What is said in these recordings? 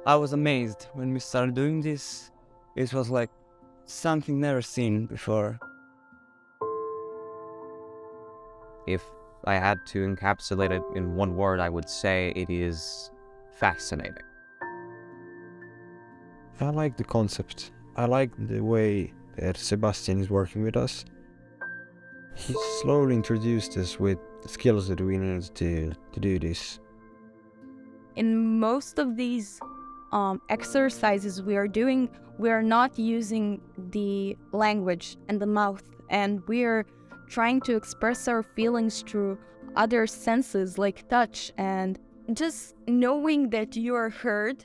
I was amazed when we started doing this. It was like something never seen before. If I had to encapsulate it in one word, I would say it is fascinating. I like the concept. I like the way that Sebastian is working with us. He slowly introduced us with the skills that we need to do this. In most of these exercises we are doing, we are not using the language and the mouth, and we are trying to express our feelings through other senses like touch, and just knowing that you are heard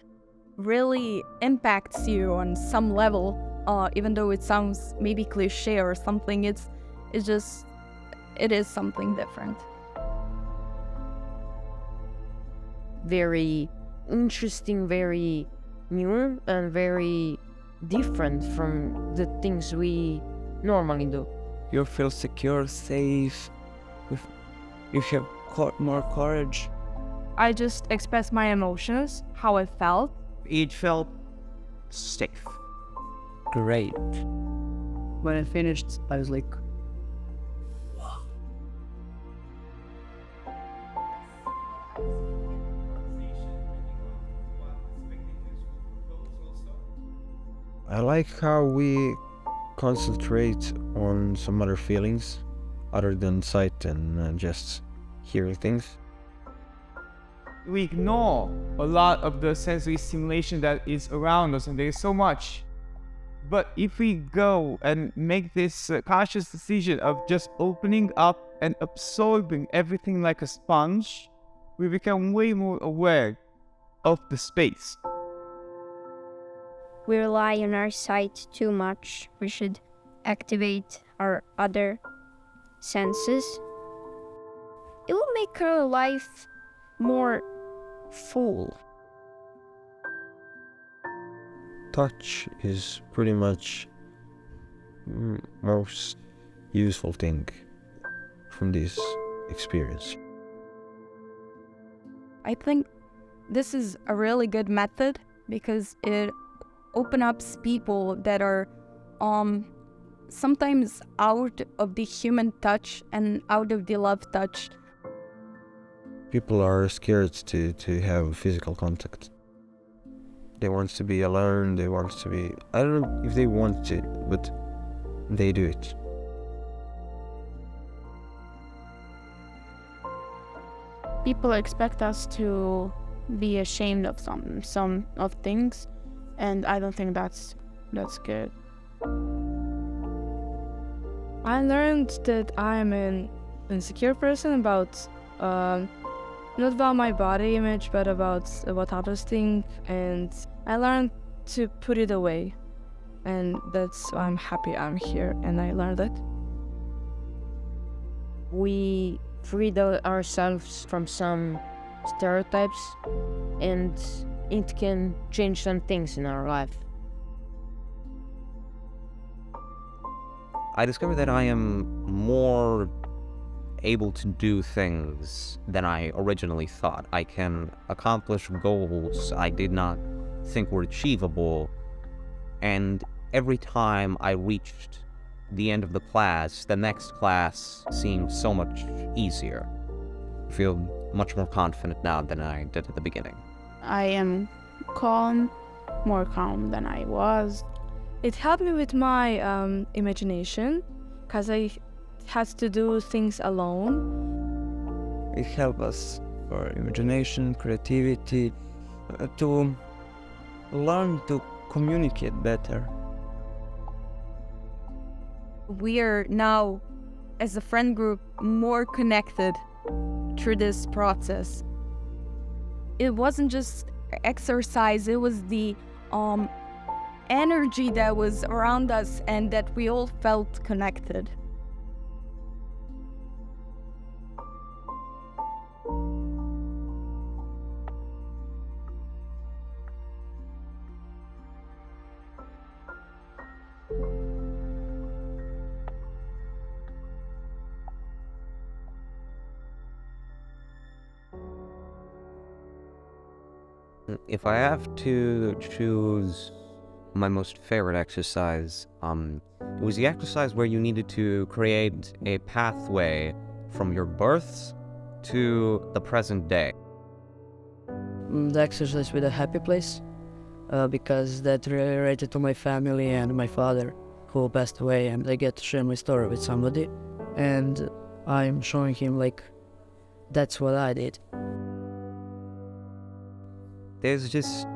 really impacts you on some level, even though it sounds maybe cliche or something. It is something different. Very interesting, very new, and very different from the things we normally do. You feel secure, safe, you have more courage. I just expressed my emotions, how I felt. It felt safe. Great. When I finished, I was like, I like how we concentrate on some other feelings other than sight and just hearing things. We ignore a lot of the sensory stimulation that is around us, and there is so much. But if we go and make this conscious decision of just opening up and absorbing everything like a sponge, we become way more aware of the space. We rely on our sight too much. We should activate our other senses. It will make our life more full. Touch is pretty much most useful thing from this experience. I think this is a really good method because it opens up people that are sometimes out of the human touch and out of the love touch. People are scared to have physical contact. They want to be alone, they want to be... I don't know if they want to, but they do it. People expect us to be ashamed of some of things, and I don't think that's good. I learned that I'm an insecure person about not about my body image, but about what others think, and I learned to put it away, and that's why I'm happy I'm here and I learned it. We freed ourselves from some stereotypes, and it can change some things in our life. I discovered that I am more able to do things than I originally thought. I can accomplish goals I did not think were achievable, and every time I reached the end of the class, the next class seemed so much easier. I feel much more confident now than I did at the beginning. I am calm, more calm than I was. It helped me with my imagination, because I had to do things alone. It helped us for imagination, creativity, to learn to communicate better. We are now, as a friend group, more connected through this process. It wasn't just exercise, it was the energy that was around us and that we all felt connected. If I have to choose my most favorite exercise, it was the exercise where you needed to create a pathway from your birth to the present day. The exercise with a happy place, because that related to my family and my father who passed away, and I get to share my story with somebody, and I'm showing him like that's what I did. There's just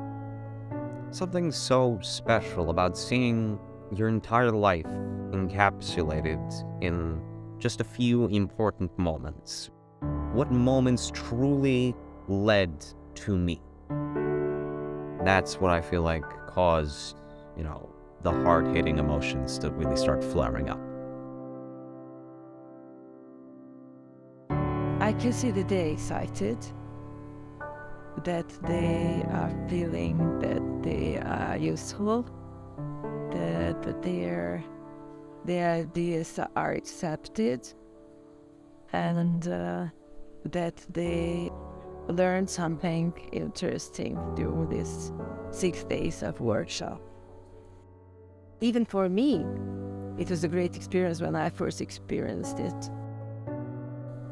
something so special about seeing your entire life encapsulated in just a few important moments. What moments truly led to me? That's what I feel like caused, the hard-hitting emotions to really start flaring up. I can see that they're excited, that they are feeling that they are useful, that their ideas are accepted, and that they learn something interesting during these 6 days of workshop. Even for me, it was a great experience when I first experienced it.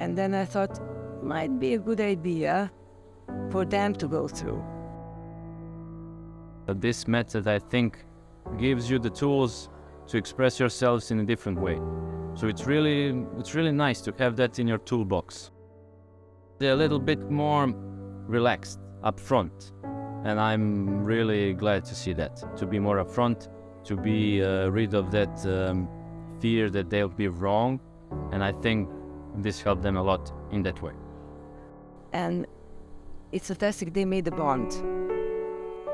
And then I thought, might be a good idea for them to go through. This method, I think, gives you the tools to express yourselves in a different way. So it's really nice to have that in your toolbox. They're a little bit more relaxed up front, and I'm really glad to see that. To be more upfront, to be rid of that fear that they'll be wrong, and I think this helped them a lot in that way. And it's fantastic, they made a bond.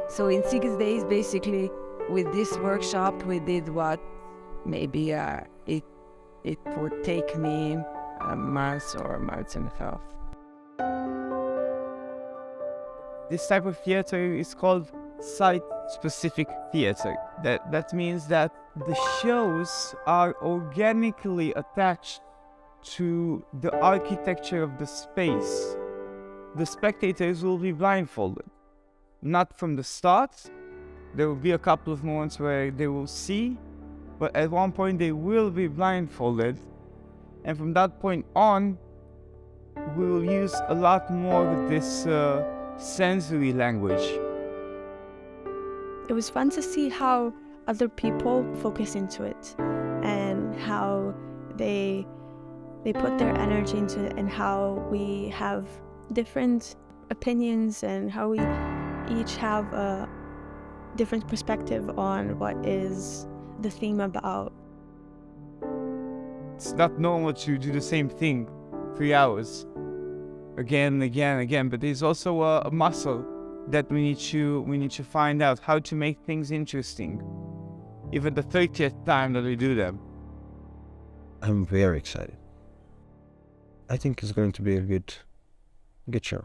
So in 6 days, basically, with this workshop, we did what maybe it would take me a month or a month and a half. This type of theater is called site-specific theater. That means that the shows are organically attached to the architecture of the space. The spectators will be blindfolded. Not from the start. There will be a couple of moments where they will see, but at one point they will be blindfolded. And from that point on, we will use a lot more of this sensory language. It was fun to see how other people focus into it and how they put their energy into it, and how we have different opinions and how we each have a different perspective on what is the theme about. It's not normal to do the same thing 3 hours again and again and again, but there's also a muscle that we need to find out how to make things interesting, even the 30th time that we do them. I'm very excited. I think it's going to be a good show.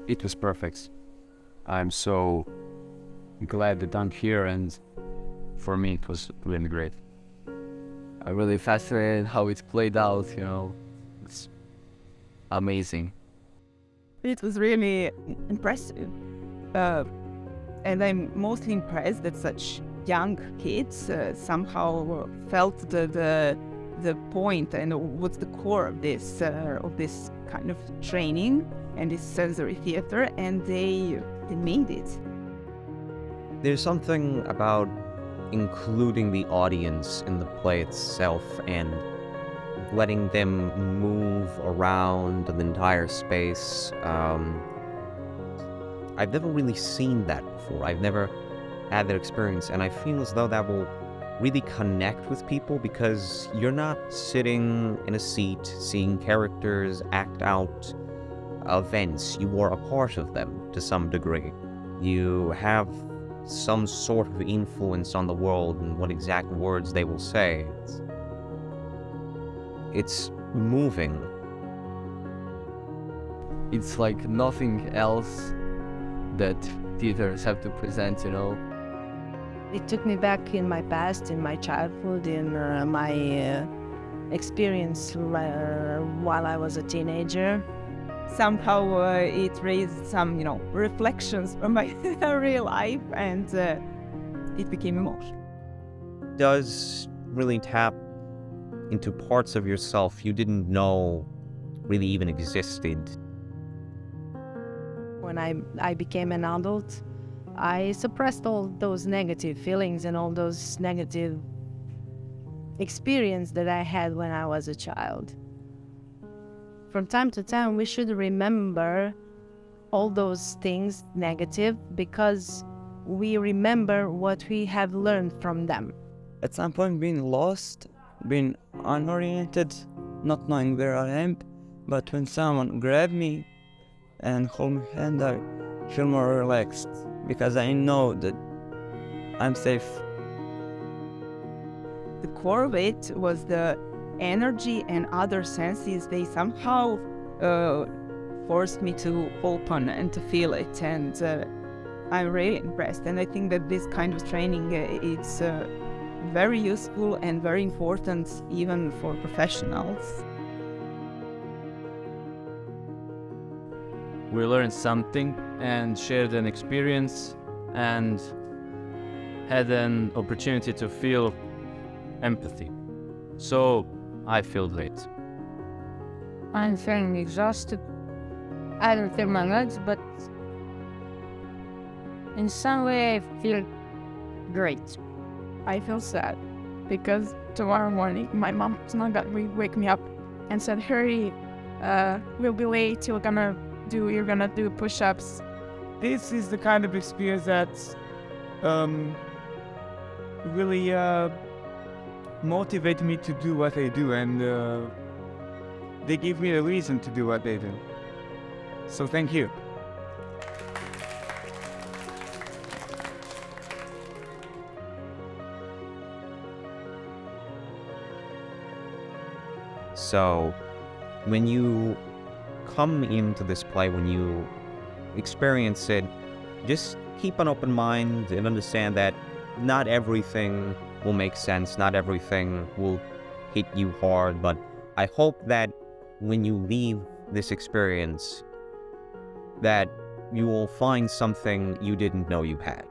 It was perfect. I'm so glad that I'm here, and for me it was really great. I'm really fascinated how it played out, it's amazing. It was really impressive. And I'm mostly impressed that such young kids somehow felt the point and what's the core of this kind of training and this sensory theater, and they made it. There's something about including the audience in the play itself and letting them move around the entire space. I've never really seen that before. I've never had that experience, and I feel as though that will really connect with people, because you're not sitting in a seat seeing characters act out events. You are a part of them to some degree. You have some sort of influence on the world and what exact words they will say. It's moving. It's like nothing else that theaters have to present, It took me back in my past, in my childhood, in my experience while I was a teenager. Somehow it raised some, reflections from my real life, and it became emotional. Does really tap into parts of yourself you didn't know really even existed. When I became an adult, I suppressed all those negative feelings and all those negative experience that I had when I was a child. From time to time, we should remember all those things negative, because we remember what we have learned from them. At some point, being lost, being unoriented, not knowing where I am, but when someone grabbed me and hold my hand, I feel more relaxed because I know that I'm safe. The core of it was the energy and other senses. They somehow forced me to open and to feel it, and I'm really impressed. And I think that this kind of training it's very useful and very important even for professionals. We learned something and shared an experience and had an opportunity to feel empathy. So I feel great. I'm feeling exhausted. I don't feel my legs, but in some way I feel great. I feel sad because tomorrow morning my mom is not gonna wake me up and said, "Hurry, we'll be late. You're gonna do push-ups." This is the kind of experience that really motivate me to do what I do, and they give me a reason to do what they do. So thank you. So when you come into this play, when you experience it, just keep an open mind and understand that not everything will make sense, not everything will hit you hard, but I hope that when you leave this experience, that you will find something you didn't know you had.